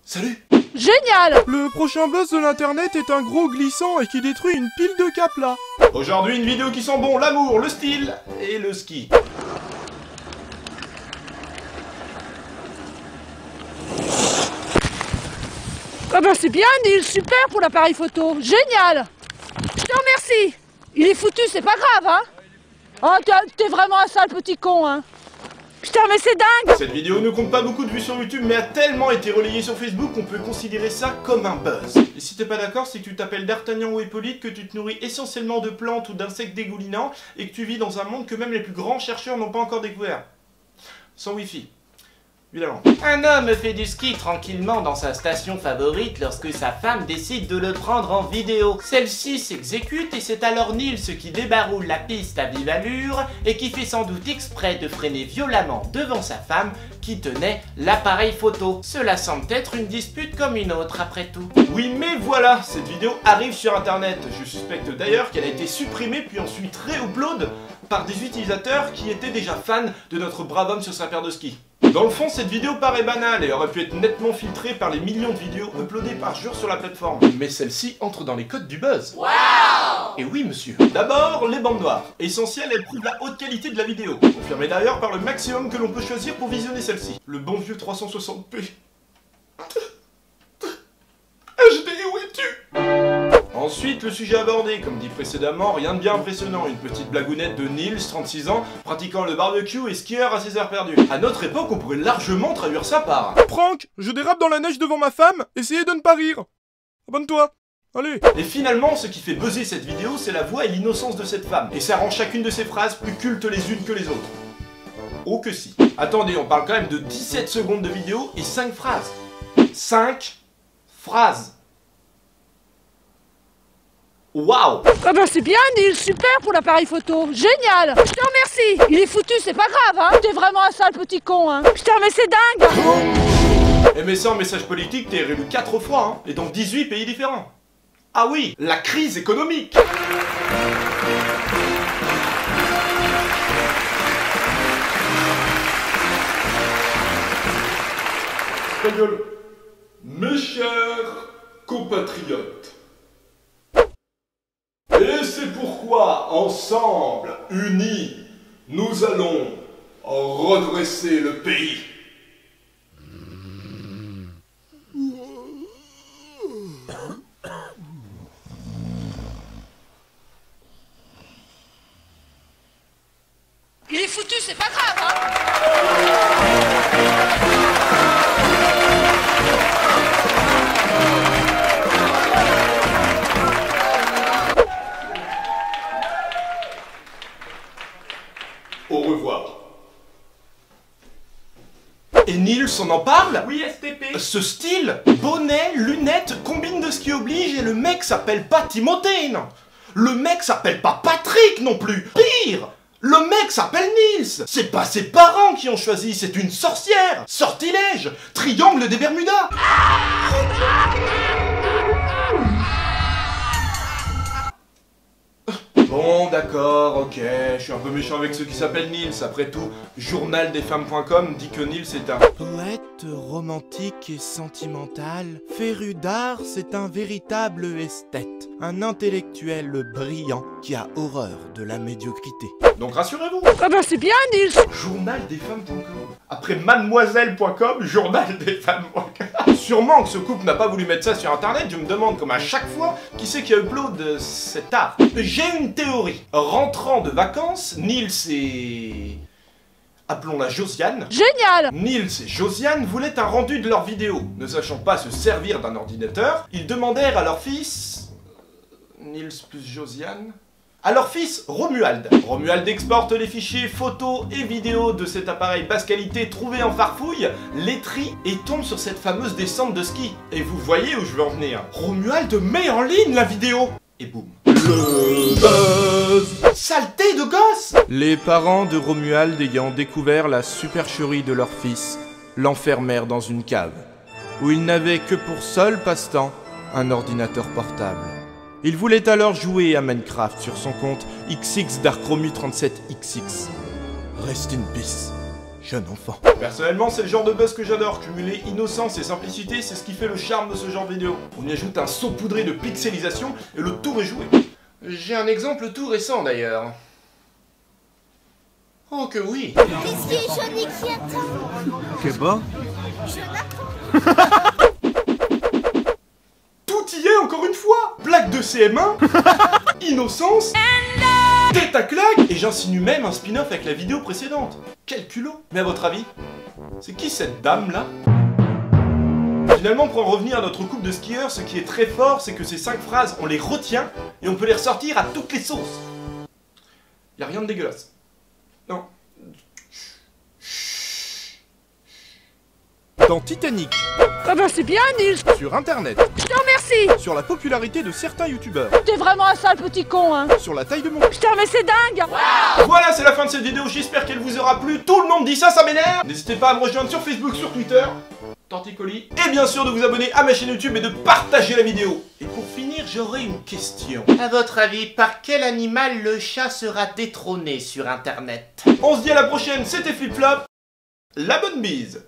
Salut! Génial! Le prochain buzz de l'internet est un gros glissant et qui détruit une pile de caplas. Aujourd'hui, une vidéo qui sent bon l'amour, le style et le ski. Ah bah c'est bien Neil, super pour l'appareil photo, génial! Je te remercie! Il est foutu, c'est pas grave, hein? Oh, t'es vraiment un sale petit con, hein? Putain, mais c'est dingue! Cette vidéo ne compte pas beaucoup de vues sur YouTube, mais a tellement été relayée sur Facebook qu'on peut considérer ça comme un buzz. Et si t'es pas d'accord, c'est que tu t'appelles D'Artagnan ou Hippolyte, que tu te nourris essentiellement de plantes ou d'insectes dégoulinants, et que tu vis dans un monde que même les plus grands chercheurs n'ont pas encore découvert. Sans wifi. Évidemment. Un homme fait du ski tranquillement dans sa station favorite lorsque sa femme décide de le prendre en vidéo. Celle-ci s'exécute et c'est alors Nils qui débaroule la piste à vive allure et qui fait sans doute exprès de freiner violemment devant sa femme qui tenait l'appareil photo. Cela semble être une dispute comme une autre après tout. Oui, mais voilà, cette vidéo arrive sur internet. Je suspecte d'ailleurs qu'elle a été supprimée puis ensuite réupload par des utilisateurs qui étaient déjà fans de notre brave homme sur sa paire de skis. Dans le fond, cette vidéo paraît banale et aurait pu être nettement filtrée par les millions de vidéos uploadées par jour sur la plateforme. Mais celle-ci entre dans les codes du buzz. Wow! Et oui, monsieur. D'abord, les bandes noires. Essentielles, elles prouvent la haute qualité de la vidéo. Confirmée d'ailleurs par le maximum que l'on peut choisir pour visionner celle-ci. Le bon vieux 360p. HD, où es-tu? Ensuite, le sujet abordé, comme dit précédemment, rien de bien impressionnant, une petite blagounette de Nils, 36 ans, pratiquant le barbecue et skieur à ses heures perdues. À notre époque, on pourrait largement traduire ça par... Franck, je dérape dans la neige devant ma femme, essayez de ne pas rire. Abonne-toi. Allez. Et finalement, ce qui fait buzzer cette vidéo, c'est la voix et l'innocence de cette femme. Et ça rend chacune de ses phrases plus cultes les unes que les autres. Oh que si. Attendez, on parle quand même de 17 secondes de vidéo et 5 phrases. 5 phrases. Waouh! Ah bah c'est bien Neil, super pour l'appareil photo, génial! Je te remercie! Il est foutu, c'est pas grave, hein? T'es vraiment un sale petit con, hein? Putain, mais c'est dingue! Et mais sans message politique, t'es réélu 4 fois, hein, et dans 18 pays différents. Ah oui, la crise économique! Ta gueule. Mes chers compatriotes, et c'est pourquoi, ensemble, unis, nous allons redresser le pays. Il est foutu, c'est pas grave, hein? Au revoir. Et Nils, on en parle? Oui, STP. Ce style, bonnet, lunettes, combine de ski oblige, et le mec s'appelle pas Timothée, non. Le mec s'appelle pas Patrick non plus. Pire, le mec s'appelle Nils. C'est pas ses parents qui ont choisi, c'est une sorcière. Sortilège, triangle des Bermudas. Bon, d'accord, ok, je suis un peu méchant avec ceux qui s'appellent Nils. Après tout, journaldesfemmes.com dit que Nils est un Poète romantique et sentimental, féru d'art, c'est un véritable esthète, un intellectuel brillant qui a horreur de la médiocrité. Donc rassurez-vous, Ah bah c'est bien Neil! journaldesfemmes.com. Après mademoiselle.com, journaldesfemmes.com. Sûrement que ce couple n'a pas voulu mettre ça sur internet, je me demande comme à chaque fois qui c'est qui upload cet art. J'ai une théorie. Rentrant de vacances, Nils et... appelons-la Josiane. Génial! Nils et Josiane voulaient un rendu de leur vidéo. Ne sachant pas se servir d'un ordinateur, ils demandèrent à leur fils... Nils plus Josiane... à leur fils Romuald. Romuald exporte les fichiers photos et vidéos de cet appareil basse qualité trouvé en farfouille, les trie et tombe sur cette fameuse descente de ski. Et vous voyez où je veux en venir. Romuald met en ligne la vidéo. Et boum. Le buzz. Saleté de gosse. Les parents de Romuald ayant découvert la supercherie de leur fils, l'enfermèrent dans une cave, où il n'avait que pour seul passe-temps un ordinateur portable. Il voulait alors jouer à Minecraft sur son compte XX Darkromu37XX. Rest in peace. jeune enfant. Personnellement, c'est le genre de buzz que j'adore. Cumuler innocence et simplicité, c'est ce qui fait le charme de ce genre de vidéo. On y ajoute un saupoudré de pixelisation et le tour est joué. J'ai un exemple tout récent d'ailleurs. Oh que oui. Monsieur Johnny qui attend. Que bon. Tout y est encore une fois. Blague de CM1, innocence, tête à claque, et j'insinue même un spin-off avec la vidéo précédente. Quel culot. Mais à votre avis, c'est qui cette dame là? Finalement, pour en revenir à notre couple de skieurs, ce qui est très fort, c'est que ces 5 phrases, on les retient et on peut les ressortir à toutes les sauces. Y a rien de dégueulasse. Non. Dans Titanic, Ah bah c'est bien, Nils. sur internet, Je te remercie. sur la popularité de certains youtubeurs, T'es vraiment un sale petit con, hein. sur la taille de mon... Putain, mais c'est dingue. Voilà, c'est la fin de cette vidéo, j'espère qu'elle vous aura plu. Tout le monde dit ça, ça m'énerve. N'hésitez pas à me rejoindre sur Facebook, sur Twitter, Torticolis, et bien sûr de vous abonner à ma chaîne YouTube et de partager la vidéo. Et pour finir, j'aurais une question. À votre avis, par quel animal le chat sera détrôné sur internet? On se dit à la prochaine, c'était Flip Flop. La bonne bise.